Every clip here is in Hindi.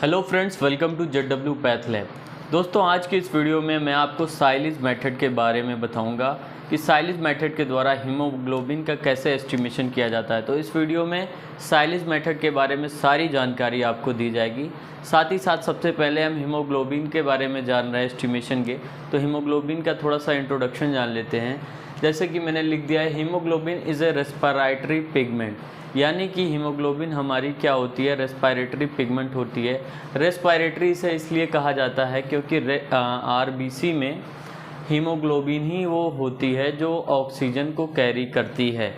Hello friends, welcome to ZW path lab. दोस्तों, आज की इस वीडियो में मैं आपको साइलेज मेथड के बारे में बताऊंगा कि साइलेज मेथड के द्वारा हीमोग्लोबिन का कैसे एस्टिमेशन किया जाता है। तो इस वीडियो में साइलेज मेथड के बारे में सारी जानकारी आपको दी जाएगी। साथ ही साथ सबसे पहले हम हीमोग्लोबिन के बारे में जान रहे हैं एस्टिमेशन के, तो हीमोग्लोबिन का थोड़ा सा इंट्रोडक्शन जान लेते हैं। जैसे कि मैंने लिख दिया है, haemoglobin is a respiratory pigment, यानी कि हीमोग्लोबिन हमारी क्या होती है, रेस्पिरेटरी पिगमेंट होती है। रेस्पिरेटरी इसे इसलिए कहा जाता है क्योंकि आरबीसी में हीमोग्लोबिन ही वो होती है जो ऑक्सीजन को कैरी करती है।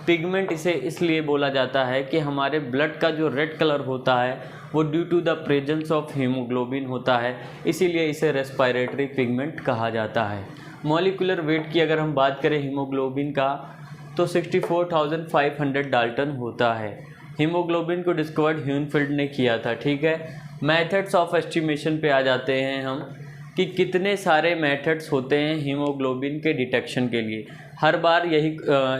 पिगमेंट इसे इसलिए बोला जाता है कि हमारे ब्लड का जो रेड कलर होता है वो due to the presence of haemoglobin होता है, इसीलिए इसे रेस्पिरेटरी पिगमेंट कहा जाता है। मॉलिक्यूलर वेट की अगर हम बात करें हीमोग्लोबिन का, तो 64,500 डाल्टन होता है। हीमोग्लोबिन को डिस्कवर्ड ह्यूनफील्ड ने किया था। ठीक है, मेथड्स ऑफ एस्टिमेशन पे आ जाते हैं हम कि कितने सारे मेथड्स होते हैं हीमोग्लोबिन के डिटेक्शन के लिए। हर बार यही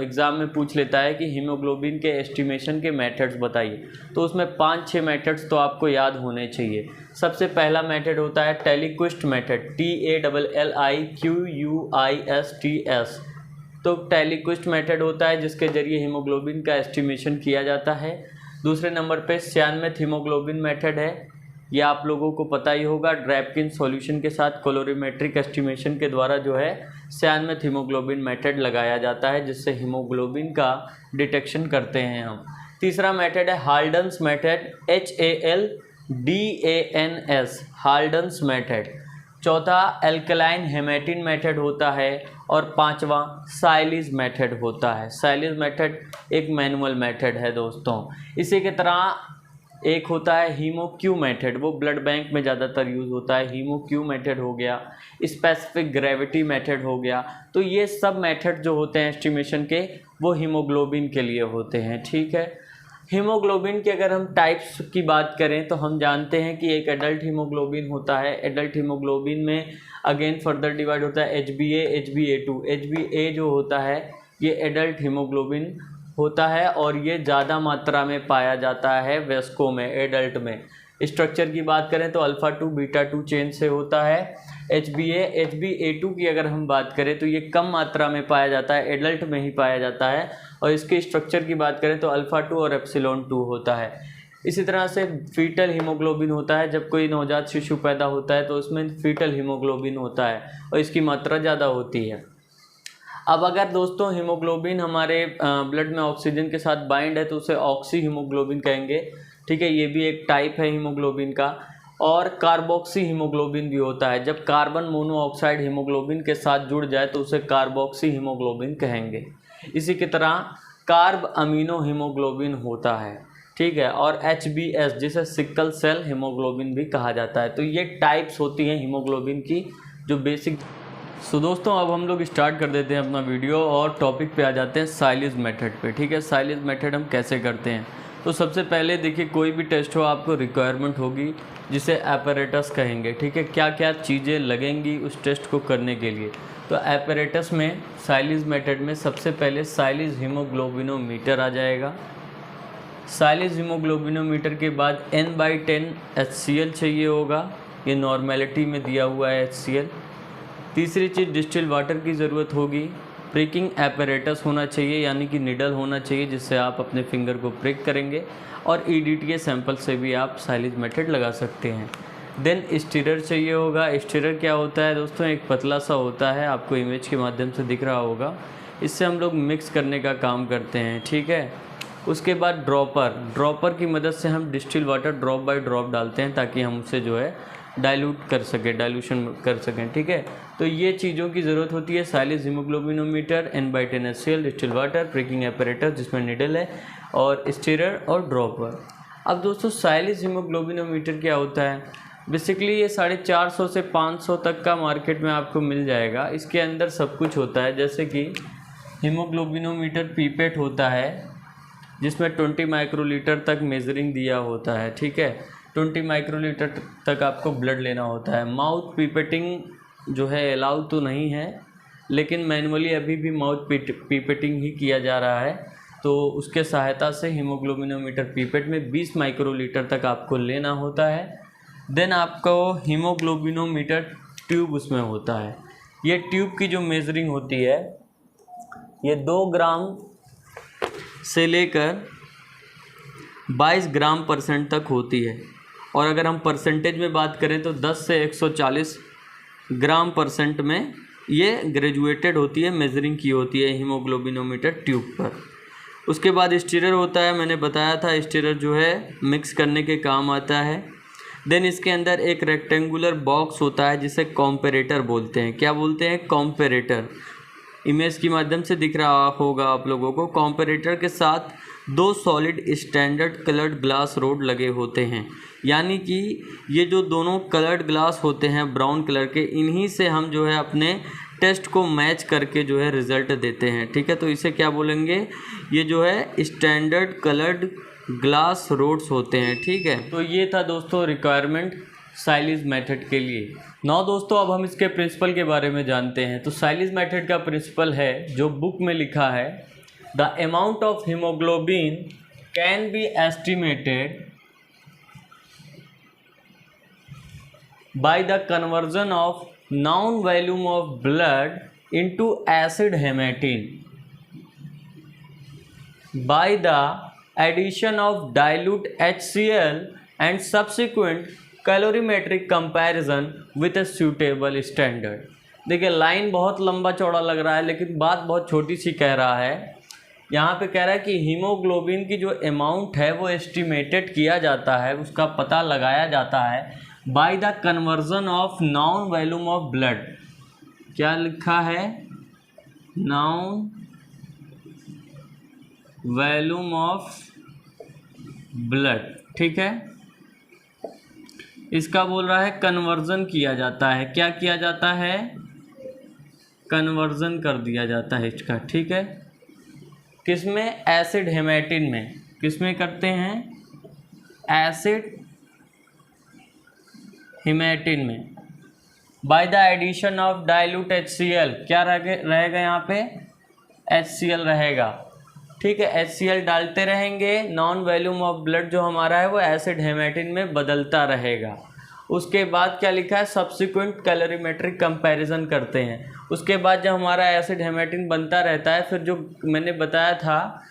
एग्ज़ाम में पूछ लेता है कि हीमोग्लोबिन के एस्टिमेशन के मेथड्स बताइए, तो उसमें 5-6 मेथड्स तो आपको याद होने चाहिए। सबसे पहला मेथड होता है टेलीक्विस्ट मेथड, TALLIQUISTS। तो टेलीक्विस्ट मेथड होता है जिसके जरिए हीमोग्लोबिन का एस्टिमेशन किया जाता है। दूसरे नंबर पे सियानमेथ हीमोग्लोबिन मेथड है, ये आप लोगों को पता ही होगा। ड्रैपकिन सॉल्यूशन के साथ कोलोरीमेट्रिक एस्टिमेशन के द्वारा जो है सियानमेथ हीमोग्लोबिन मेथड लगाया जाता है, जिससे हीमोग्लोबिन का डिटेक्शन करते हैं हम। तीसरा मेथड है हाल्डन्स मेथड, HALDANS, हाल्डन्स मेथड। चौथा एल्कलाइन हेमेटिन मेथड होता है और पांचवा साइलेज मेथड होता है। साइलेज मेथड एक मैनुअल मेथड है दोस्तों। इसी के तरह एक होता है हीमोक्यू मेथड, वो ब्लड बैंक में ज़्यादातर यूज़ होता है। हीमोक्यू मेथड हो गया, स्पेसिफिक ग्रेविटी मेथड हो गया। तो ये सब मेथड जो होते हैं एस्टिमेशन के, वो हीमोग्लोबिन के लिए होते हैं। ठीक है, हीमोग्लोबिन के अगर हम टाइप्स की बात करें तो हम जानते हैं कि एक एडल्ट हीमोग्लोबिन होता है। एडल्ट हीमोग्लोबिन में अगेन फर्दर डिवाइड होता है HbA, HbA2। HbA जो होता है ये एडल्ट हीमोग्लोबिन होता है और ये ज़्यादा मात्रा में पाया जाता है वयस्कों में, एडल्ट में। स्ट्रक्चर की बात करें तो अल्फ़ा 2 बीटा 2 चेन से होता है। HbA2 की अगर हम बात करें तो ये कम मात्रा में पाया जाता है, एडल्ट में ही पाया जाता है। और इसके स्ट्रक्चर की बात करें तो अल्फ़ा 2 और एप्सिलॉन 2 होता है। इसी तरह से फीटल हीमोग्लोबिन होता है, जब कोई नवजात शिशु पैदा होता है तो उसमें फीटल हीमोग्लोबिन होता है और इसकी मात्रा ज़्यादा होती है। अब अगर दोस्तों हीमोग्लोबिन हमारे ब्लड में ऑक्सीजन के साथ बाइंड है तो उसे ऑक्सी हीमोग्लोबिन कहेंगे। ठीक है, ये भी एक टाइप है हीमोग्लोबिन का। और कार्बोक्सी हीमोग्लोबिन भी होता है, जब कार्बन मोनोऑक्साइड हीमोग्लोबिन के साथ जुड़ जाए तो उसे कार्बोक्सी हीमोग्लोबिन कहेंगे। इसी की तरह कार्ब अमीनो हीमोग्लोबिन होता है। ठीक है, और HbS जिसे सिकल सेल हीमोग्लोबिन भी कहा जाता है। तो ये टाइप्स होती हैं हीमोग्लोबिन की, जो बेसिक। सो दोस्तों, अब हम लोग स्टार्ट कर देते हैं अपना वीडियो और टॉपिक पे आ जाते हैं साइलेज मेथड पे। ठीक है, साइलेज मेथड हम कैसे करते हैं। तो सबसे पहले देखिए, कोई भी टेस्ट हो आपको रिक्वायरमेंट होगी जिसे एपरेटस कहेंगे। ठीक है, क्या क्या चीज़ें लगेंगी उस टेस्ट को करने के लिए। तो एपरेटस में साइलेज मेथड में सबसे पहले साइलेज हीमोग्लोबिनोमीटर आ जाएगा। साइलेज हीमोग्लोबिनोमीटर के बाद N/10 HCl चाहिए होगा, ये नॉर्मेलिटी में दिया हुआ है HCl। तीसरी चीज़ डिस्टिल वाटर की ज़रूरत होगी। प्रिकिंग एपरेटस होना चाहिए, यानी कि निडल होना चाहिए जिससे आप अपने फिंगर को प्रिक करेंगे। और EDTA सैंपल से भी आप साइलेज मेथड लगा सकते हैं। देन स्टीरर चाहिए होगा। स्टीरर क्या होता है दोस्तों, एक पतला सा होता है, आपको इमेज के माध्यम से दिख रहा होगा। इससे हम लोग मिक्स करने का काम करते हैं। ठीक है, उसके बाद ड्रॉपर की मदद से हम distil water drop by drop डालते हैं ताकि हम उसे जो है डाइल्यूशन कर सकें। ठीक है, तो ये चीज़ों की ज़रूरत होती है। Silage haemoglobinometer, N/10 HCl, distil water, pricking apparatus जिसमें निडल है, और स्टीरर और ड्रॉपर। अब दोस्तों, साइलेज हीमोग्लोबिनोमीटर क्या होता है। बेसिकली ये 450 से 500 तक का मार्केट में आपको मिल जाएगा। इसके अंदर सब कुछ होता है, जैसे कि हीमोग्लोबिनोमीटर पीपेट होता है जिसमें 20 माइक्रोलीटर तक मेजरिंग दिया होता है। ठीक है, 20 माइक्रोलीटर तक आपको ब्लड लेना होता है। माउथ पीपेटिंग जो है अलाउ तो नहीं है, लेकिन मैनुअली अभी भी माउथ पीपेटिंग ही किया जा रहा है। तो उसके सहायता से हीमोग्लोबिनोमीटर पीपेट में 20 माइक्रोलीटर तक आपको लेना होता है। देन आपको हीमोग्लोबिनोमीटर ट्यूब उसमें होता है। ये ट्यूब की जो मेजरिंग होती है ये 2 ग्राम से लेकर 22 ग्राम % तक होती है। और अगर हम परसेंटेज में बात करें तो 10 से 140 ग्राम % में ये ग्रेजुएटेड होती है, मेजरिंग की होती है हीमोग्लोबिनोमीटर ट्यूब पर। उसके बाद स्टीरर होता है, मैंने बताया था स्टीरर जो है मिक्स करने के काम आता है। देन इसके अंदर एक रेक्टेंगुलर बॉक्स होता है जिसे कॉम्पेरेटर बोलते हैं। क्या बोलते हैं? कॉम्पेरेटर। इमेज के माध्यम से दिख रहा होगा आप लोगों को। कॉम्पेरेटर के साथ 2 solid standard coloured glass rod लगे होते हैं, यानी कि ये जो दोनों कलर्ड ग्लास होते हैं ब्राउन कलर के, इन्हीं से हम जो है अपने टेस्ट को मैच करके जो है रिज़ल्ट देते हैं। ठीक है, तो इसे क्या बोलेंगे? ये जो है स्टैंडर्ड कलर्ड ग्लास रोड्स होते हैं। ठीक है, तो ये था दोस्तों रिक्वायरमेंट साइलिज मेथड के लिए। नाउ दोस्तों अब हम इसके प्रिंसिपल के बारे में जानते हैं। तो साइलिज मेथड का प्रिंसिपल है जो बुक में लिखा है, the amount of haemoglobin can be estimated by the conversion of known volume of blood into acid haematin by the addition of dilute HCl and subsequent colorimetric comparison with a suitable standard. देखिए लाइन बहुत लंबा चौड़ा लग रहा है लेकिन बात बहुत छोटी सी कह रहा है। यहाँ पे कह रहा है कि हीमोग्लोबिन की जो अमाउंट है वो एस्टिमेटेड किया जाता है, उसका पता लगाया जाता है by the conversion of known volume of blood. क्या लिखा है? Noun volume of blood. ठीक है, इसका बोल रहा है कन्वर्जन किया जाता है। क्या किया जाता है? कन्वर्जन कर दिया जाता है इसका। ठीक है, किसमें? एसिड हेमेटिन में। किसमें करते हैं? एसिड हेमेटिन में। By the addition of dilute HCl। क्या रहेगा यहाँ पे? HCl रहेगा। ठीक है, HCl डालते रहेंगे, नॉन वॉल्यूम ऑफ ब्लड जो हमारा है वो एसिड हेमेटिन में बदलता रहेगा। उसके बाद क्या लिखा है? सब्सिक्वेंट कैलोरीमेट्रिक कंपैरिजन करते हैं। उसके बाद जब हमारा एसिड हेमेटिन बनता रहता है, फिर जो मैंने बताया था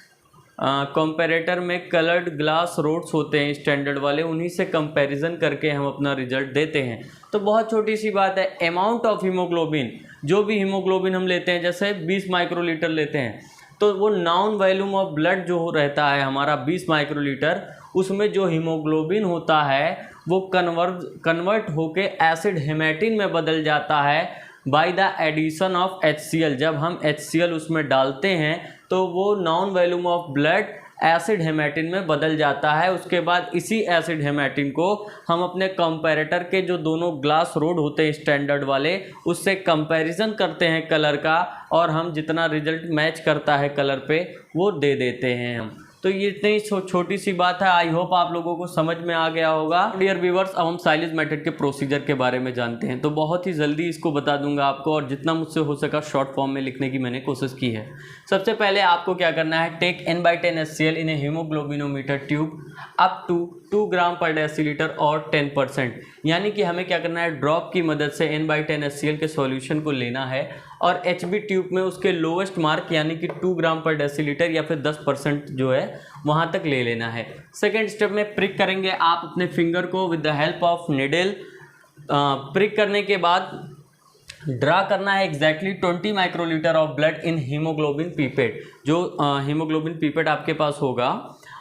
कंपैरेटर में कलर्ड ग्लास रोड्स होते हैं स्टैंडर्ड वाले, उन्हीं से कंपैरिजन करके हम अपना रिजल्ट देते हैं। तो बहुत छोटी सी बात है, अमाउंट ऑफ हीमोग्लोबिन, जो भी हीमोग्लोबिन हम लेते हैं, जैसे 20 माइक्रोलीटर लेते हैं तो वो नाउन वॉल्यूम ऑफ ब्लड जो रहता है हमारा 20 माइक्रोलीटर, उसमें जो हीमोग्लोबिन होता है वो कन्वर्ट होके एसिड हेमेटिन में बदल जाता है by the addition of HCl। जब हम HCl उसमें डालते हैं तो वो known volume of blood acid haematin में बदल जाता है। उसके बाद इसी एसिड हेमेटिन को हम अपने कंपैरेटर के जो दोनों ग्लास रोड होते हैं स्टैंडर्ड वाले, उससे कंपैरिजन करते हैं कलर का, और हम जितना रिजल्ट मैच करता है कलर पे वो दे देते हैं हम। तो ये इतनी छोटी सी बात है। आई होप आप लोगों को समझ में आ गया होगा। डियर व्यूअर्स, अब हम साइलिज मेथड के प्रोसीजर के बारे में जानते हैं। तो बहुत ही जल्दी इसको बता दूंगा आपको, और जितना मुझसे हो सका शॉर्ट फॉर्म में लिखने की मैंने कोशिश की है। सबसे पहले आपको क्या करना है? Take N/10 HCl in a haemoglobinometer tube up to 2 gram पर डेसीलीटर और 10%। यानी कि हमें क्या करना है? ड्रॉप की मदद से N/10 HCl के सॉल्यूशन को लेना है और HB ट्यूब में उसके लोवेस्ट मार्क यानी कि 2 ग्राम पर डेसीलीटर या फिर 10% जो है वहाँ तक ले लेना है। सेकेंड स्टेप में प्रिक करेंगे आप अपने फिंगर को with the help of needle. Prick करने के बाद ड्रा करना है exactly 20 microlitre of blood in haemoglobin pipette. जो हीमोग्लोबिन पीपेट आपके पास होगा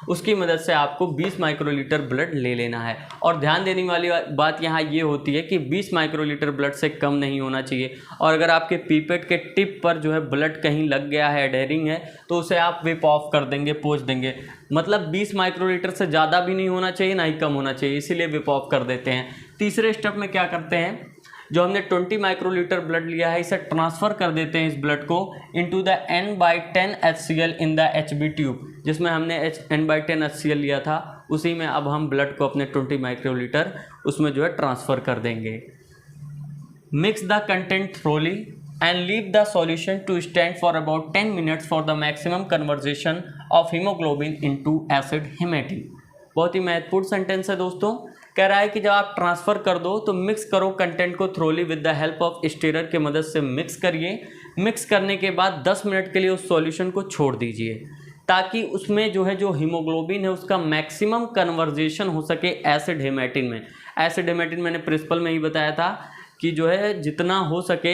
उसकी मदद से आपको 20 माइक्रोलीटर ब्लड ले लेना है। और ध्यान देने वाली बात यहाँ ये होती है कि 20 माइक्रोलीटर ब्लड से कम नहीं होना चाहिए। और अगर आपके पीपेट के टिप पर जो है ब्लड कहीं लग गया है, एडहेरिंग है, तो उसे आप विप ऑफ कर देंगे, पोंछ देंगे। मतलब 20 माइक्रोलीटर से ज़्यादा भी नहीं होना चाहिए, ना ही कम होना चाहिए, इसीलिए विप ऑफ कर देते हैं। तीसरे स्टेप में क्या करते हैं? जो हमने 20 माइक्रोलीटर ब्लड लिया है इसे ट्रांसफ़र कर देते हैं इस ब्लड को into the N/10 HCl in the HB tube. जिसमें हमने N/10 HCl लिया था उसी में अब हम ब्लड को अपने 20 माइक्रोलीटर उसमें जो है ट्रांसफ़र कर देंगे। Mix the content thoroughly and leave the solution to stand for about 10 minutes for the maximum conversion of haemoglobin into acid haematin. बहुत ही महत्वपूर्ण सेंटेंस है दोस्तों। कह रहा है कि जब आप ट्रांसफ़र कर दो तो मिक्स करो कंटेंट को thoroughly with the help of stirrer की मदद से मिक्स करिए। मिक्स करने के बाद 10 मिनट के लिए उस सॉल्यूशन को छोड़ दीजिए ताकि उसमें जो है जो हीमोग्लोबिन है उसका मैक्सिमम कन्वर्जेशन हो सके एसिड हेमेटिन में। एसिड हेमेटिन मैंने प्रिंसिपल में ही बताया था कि जो है जितना हो सके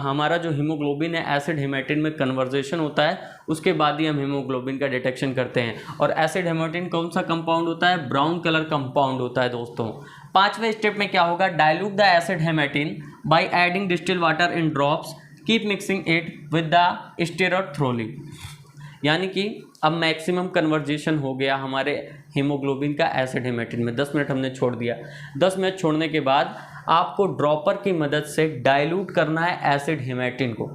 हमारा जो हीमोग्लोबिन है एसिड हेमेटिन में कन्वर्जेशन होता है, उसके बाद ही हम हीमोग्लोबिन का डिटेक्शन करते हैं। और एसिड हेमेटिन कौन सा कंपाउंड होता है? ब्राउन कलर कंपाउंड होता है दोस्तों। 5वें स्टेप में क्या होगा? Dilute the acid haematin by adding distilled water in drops, keep mixing it with the stirrer thoroughly. यानी कि अब मैक्सिमम कन्वर्जेशन हो गया हमारे हीमोग्लोबिन का एसिड हेमेटिन में। 10 मिनट हमने छोड़ दिया। 10 मिनट छोड़ने के बाद आपको ड्रॉपर की मदद से डाइल्यूट करना है एसिड हेमेटिन को।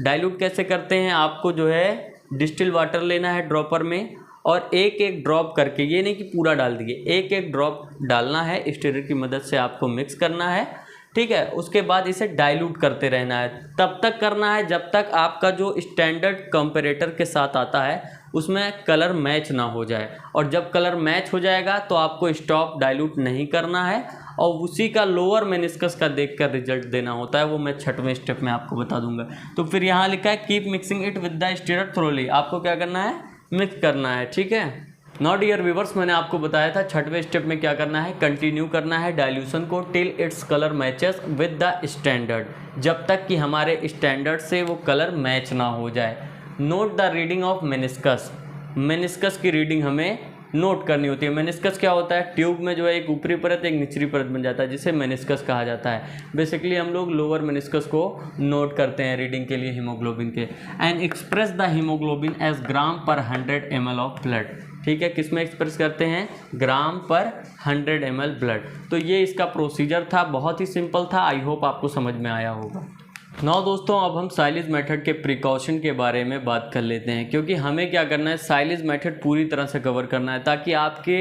डाइल्यूट कैसे करते हैं? आपको जो है डिस्टिल वाटर लेना है ड्रॉपर में और एक एक ड्रॉप करके, ये नहीं कि पूरा डाल दिए, एक एक ड्रॉप डालना है, स्टीरर की मदद से आपको मिक्स करना है, ठीक है। उसके बाद इसे डाइल्यूट करते रहना है। तब तक करना है जब तक आपका जो स्टैंडर्ड कंपैरेटर के साथ आता है उसमें कलर मैच ना हो जाए। और जब कलर मैच हो जाएगा तो आपको स्टॉप डाइल्यूट नहीं करना है और उसी का लोअर मेनिस्कस का देखकर रिजल्ट देना होता है। वो मैं 6वें स्टेप में आपको बता दूंगा। तो फिर यहाँ लिखा है keep mixing it with the stirrer thoroughly. आपको क्या करना है? मिक्स करना है, ठीक है। नाउ डियर व्यूअर्स, मैंने आपको बताया था 6वें स्टेप में क्या करना है? कंटिन्यू करना है डाइल्यूशन को till its colour matches with the standard, जब तक कि हमारे स्टैंडर्ड से वो कलर मैच ना हो जाए। Note the reading of meniscus. Meniscus की रीडिंग हमें नोट करनी होती है। मेनिस्कस क्या होता है? ट्यूब में जो है एक ऊपरी परत एक निचली परत बन जाता है जिसे मेनिस्कस कहा जाता है। बेसिकली हम लोग लोअर मेनिस्कस को नोट करते हैं रीडिंग के लिए हीमोग्लोबिन के। And express the haemoglobin as gram per 100 ml of blood, ठीक है। किस में एक्सप्रेस करते हैं? ग्राम पर 100 ml ब्लड। तो ये इसका प्रोसीजर था, बहुत ही सिंपल था। आई होप आपको समझ में आया होगा। नाउ दोस्तों, अब हम साइलेज मेथड के प्रिकॉशन के बारे में बात कर लेते हैं, क्योंकि हमें क्या करना है? साइलेज मेथड पूरी तरह से कवर करना है ताकि आपके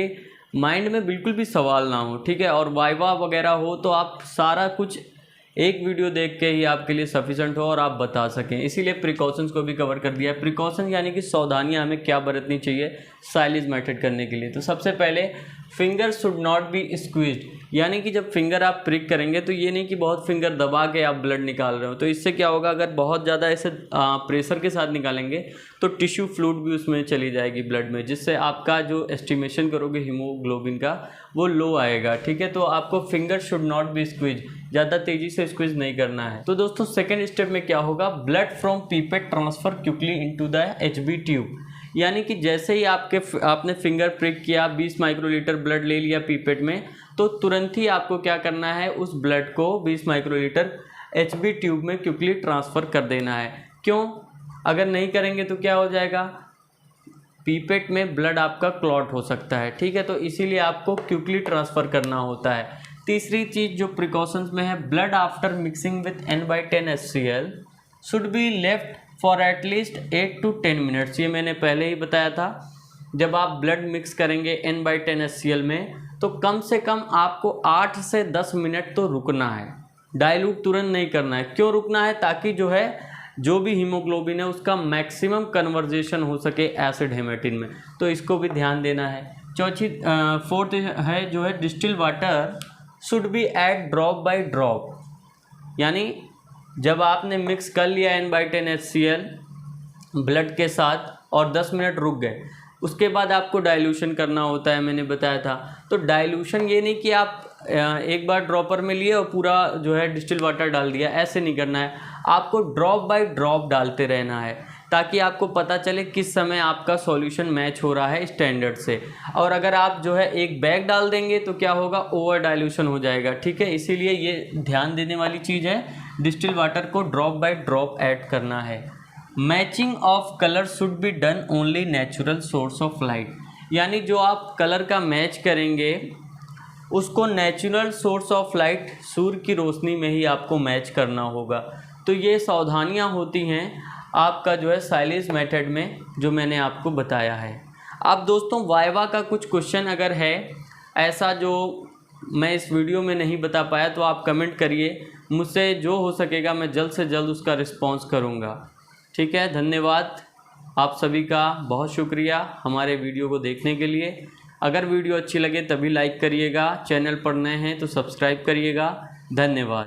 माइंड में बिल्कुल भी सवाल ना हो, ठीक है। और वाइवा वगैरह हो तो आप सारा कुछ एक वीडियो देख के ही आपके लिए सफिशेंट हो और आप बता सकें। इसीलिए प्रिकॉशंस को भी कवर कर दिया है। प्रिकॉशन यानी कि सावधानियां हमें क्या बरतनी चाहिए साइलेज मेथड करने के लिए। तो सबसे पहले finger should not be squeezed, यानी कि जब फिंगर आप प्रिक करेंगे तो ये नहीं कि बहुत फिंगर दबा के आप ब्लड निकाल रहे हो। तो इससे क्या होगा? अगर बहुत ज़्यादा ऐसे प्रेशर के साथ निकालेंगे तो टिश्यू फ्लूइड भी उसमें चली जाएगी ब्लड में, जिससे आपका जो एस्टिमेशन करोगे हीमोग्लोबिन का वो लो आएगा, ठीक है। तो आपको finger should not be squeeze, ज़्यादा तेज़ी से स्क्वीज नहीं करना है। तो दोस्तों सेकेंड स्टेप में क्या होगा? Blood from pipette transfer quickly into the HB tube, यानी कि जैसे ही आपने फिंगर प्रिक किया, 20 माइक्रोलीटर ब्लड ले लिया पीपेट में, तो तुरंत ही आपको क्या करना है? उस ब्लड को 20 माइक्रोलीटर HB ट्यूब में क्विकली ट्रांसफ़र कर देना है। क्यों? अगर नहीं करेंगे तो क्या हो जाएगा? पीपेट में ब्लड आपका क्लॉट हो सकता है, ठीक है। तो इसीलिए आपको क्विकली ट्रांसफ़र करना होता है। तीसरी चीज़ जो प्रिकॉशंस में है, blood after mixing with N/10 HCl should be left for at least 8 to 10 minutes. ये मैंने पहले ही बताया था। जब आप ब्लड मिक्स करेंगे N/10 HCl में तो कम से कम आपको 8 से 10 मिनट तो रुकना है, डाइल्यूट तुरंत नहीं करना है। क्यों रुकना है? ताकि जो है जो भी हीमोग्लोबिन है उसका मैक्सिमम कन्वर्जेशन हो सके एसिड हेमेटिन में। तो इसको भी ध्यान देना है। फोर्थ है जो है distil water should be add drop by drop, यानी जब आपने मिक्स कर लिया N/10 HCl ब्लड के साथ और 10 मिनट रुक गए, उसके बाद आपको डाइल्यूशन करना होता है, मैंने बताया था। तो डाइल्यूशन ये नहीं कि आप एक बार ड्रॉपर में लिए और पूरा जो है डिस्टिल वाटर डाल दिया, ऐसे नहीं करना है। आपको ड्रॉप बाय ड्रॉप डालते रहना है ताकि आपको पता चले किस समय आपका सॉल्यूशन मैच हो रहा है स्टैंडर्ड से। और अगर आप जो है एक बैग डाल देंगे तो क्या होगा? ओवर डाइल्यूशन हो जाएगा, ठीक है। इसीलिए ये ध्यान देने वाली चीज़ है, डिस्टिल वाटर को ड्रॉप बाय ड्रॉप ऐड करना है। Matching of colour should be done only natural source of light, यानी जो आप कलर का मैच करेंगे उसको नेचुरल सोर्स ऑफ लाइट, सूर्य की रोशनी में ही आपको मैच करना होगा। तो ये सावधानियां होती हैं आपका जो है साइलेज मेथड में, जो मैंने आपको बताया है। अब दोस्तों वाइवा का कुछ क्वेश्चन अगर है ऐसा जो मैं इस वीडियो में नहीं बता पाया तो आप कमेंट करिए, मुझसे जो हो सकेगा मैं जल्द से जल्द उसका रिस्पॉन्स करूँगा, ठीक है। धन्यवाद आप सभी का, बहुत शुक्रिया हमारे वीडियो को देखने के लिए। अगर वीडियो अच्छी लगे तभी लाइक करिएगा, चैनल पर नए हैं तो सब्सक्राइब करिएगा। धन्यवाद।